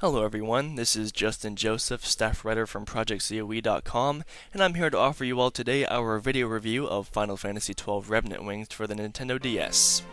Hello everyone, this is Justin Joseph, staff writer from ProjectCoe.com, and I'm here to offer you all today our video review of Final Fantasy XII Revenant Wings for the Nintendo DS.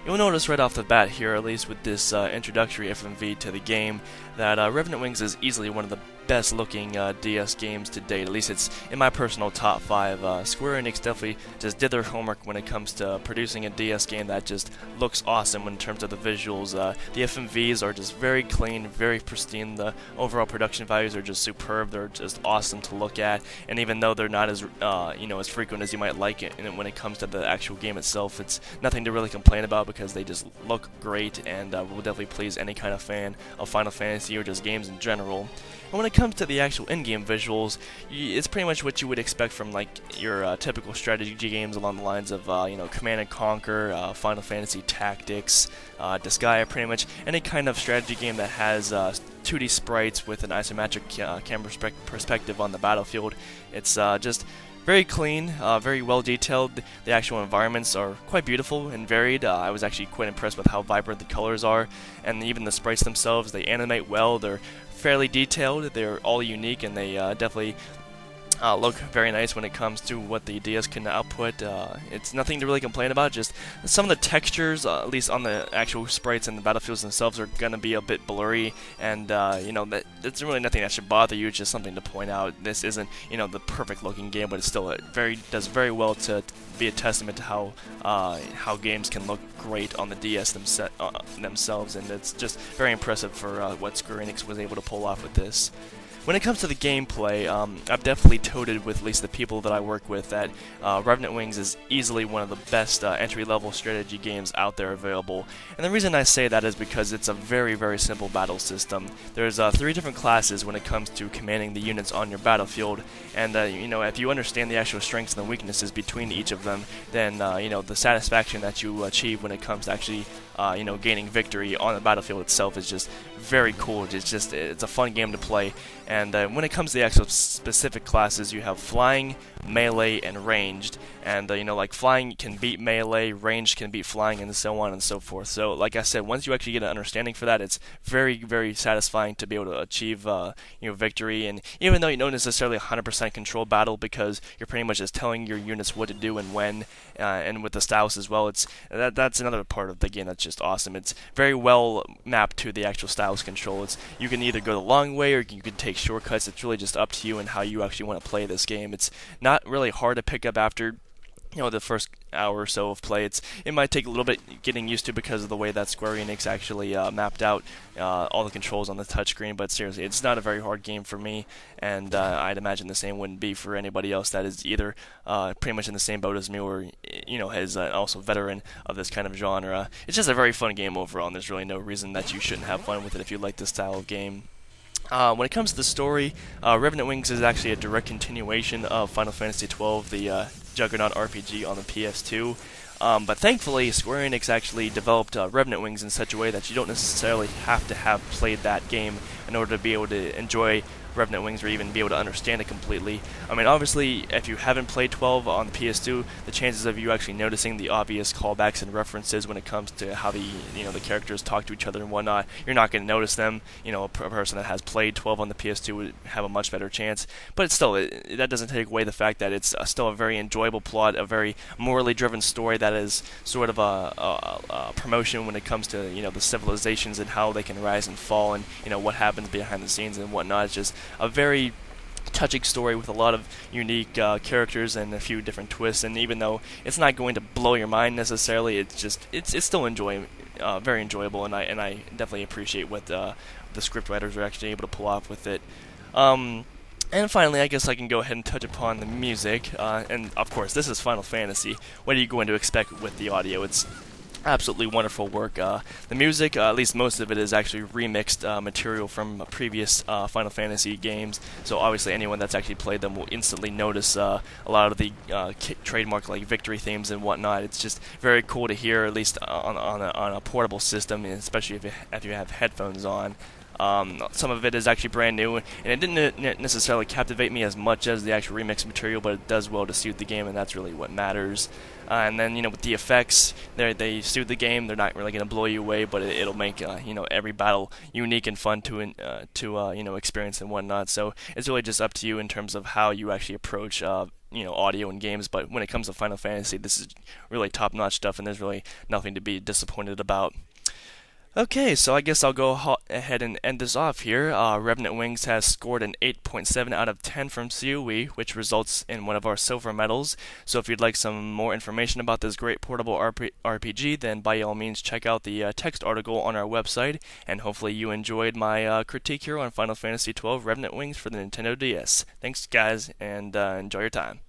You'll notice right off the bat here, at least with this introductory FMV to the game, that Revenant Wings is easily one of the best looking DS games to date. At least it's in my personal top 5. Square-Enix definitely just did their homework when it comes to producing a DS game that just looks awesome in terms of the visuals. The FMVs are just very clean, very pristine. The overall production values are just superb. They're just awesome to look at. And even though they're not as as frequent as you might like it, and when it comes to the actual game itself, it's nothing to really complain about because they just look great and will definitely please any kind of fan of Final Fantasy or just games in general. And when it comes to the actual in-game visuals, it's pretty much what you would expect from like your typical strategy games along the lines of Command and Conquer, Final Fantasy Tactics, Disgaea, pretty much any kind of strategy game that has 2D sprites with an isometric camera perspective on the battlefield. It's just very clean, very well detailed. The actual environments are quite beautiful and varied. I was actually quite impressed with how vibrant the colors are, and even the sprites themselves, they animate well. They're fairly detailed, they're all unique, and they definitely look very nice when it comes to what the DS can output. It's nothing to really complain about, just some of the textures, at least on the actual sprites and the battlefields themselves, are going to be a bit blurry, and it's really nothing that should bother you. It's just something to point out. This isn't the perfect looking game, but it's still does very well to be a testament to how games can look great on the DS themselves, and it's just very impressive for what Square-Enix was able to pull off with this. When it comes to the gameplay, I've definitely toted with at least the people that I work with that Revenant Wings is easily one of the best entry-level strategy games out there available. And the reason I say that is because it's a very, very simple battle system. There's 3 different classes when it comes to commanding the units on your battlefield, and if you understand the actual strengths and the weaknesses between each of them, then the satisfaction that you achieve when it comes to actually gaining victory on the battlefield itself is just very cool. It's a fun game to play. And when it comes to the actual specific classes, you have flying, melee, and ranged. And like flying can beat melee, ranged can beat flying, and so on and so forth. So like I said, once you actually get an understanding for that, it's very, very satisfying to be able to achieve victory. And even though you don't necessarily 100% control battle, because you're pretty much just telling your units what to do and when, and with the stylus as well, that's another part of the game that's just awesome. It's very well mapped to the actual stylus control. You can either go the long way or you can take shortcuts. It's really just up to you and how you actually want to play this game. It's not really hard to pick up after the first hour or so of play. It might take a little bit getting used to because of the way that Square-Enix actually mapped out all the controls on the touchscreen, but seriously, it's not a very hard game for me, and I'd imagine the same wouldn't be for anybody else that is either pretty much in the same boat as me or is also a veteran of this kind of genre. It's just a very fun game overall, and there's really no reason that you shouldn't have fun with it if you like this style of game. When it comes to the story, Revenant Wings is actually a direct continuation of Final Fantasy XII, the Juggernaut RPG on the PS2. But thankfully, Square Enix actually developed Revenant Wings in such a way that you don't necessarily have to have played that game in order to be able to enjoy Revenant Wings or even be able to understand it completely. I mean, obviously, if you haven't played 12 on the PS2, the chances of you actually noticing the obvious callbacks and references when it comes to how the characters talk to each other and whatnot, you're not going to notice them. A person that has played 12 on the PS2 would have a much better chance. But still, that doesn't take away the fact that it's still a very enjoyable plot, a very morally driven story that is sort of a promotion when it comes to the civilizations and how they can rise and fall and what happens behind the scenes and whatnot. It's just a very touching story with a lot of unique characters and a few different twists, and even though it's not going to blow your mind necessarily, it's still very enjoyable, and I definitely appreciate what the script writers are actually able to pull off with it. And finally, I guess I can go ahead and touch upon the music, and of course this is Final Fantasy. What are you going to expect with the audio? It's absolutely wonderful work. The music, at least most of it, is actually remixed material from previous Final Fantasy games. So obviously, anyone that's actually played them will instantly notice a lot of the trademark like victory themes and whatnot. It's just very cool to hear, at least on a portable system, especially if you have headphones on. Some of it is actually brand new, and it didn't necessarily captivate me as much as the actual remix material, but it does well to suit the game, and that's really what matters. And then, with the effects, they suit the game. They're not really going to blow you away, but it'll make every battle unique and fun to experience and whatnot. So it's really just up to you in terms of how you actually approach audio and games. But when it comes to Final Fantasy, this is really top-notch stuff, and there's really nothing to be disappointed about. Okay, so I guess I'll go ahead and end this off here. Revenant Wings has scored an 8.7 out of 10 from COE, which results in one of our silver medals. So if you'd like some more information about this great portable RPG, then by all means check out the text article on our website, and hopefully you enjoyed my critique here on Final Fantasy XII Revenant Wings for the Nintendo DS. Thanks guys, and enjoy your time.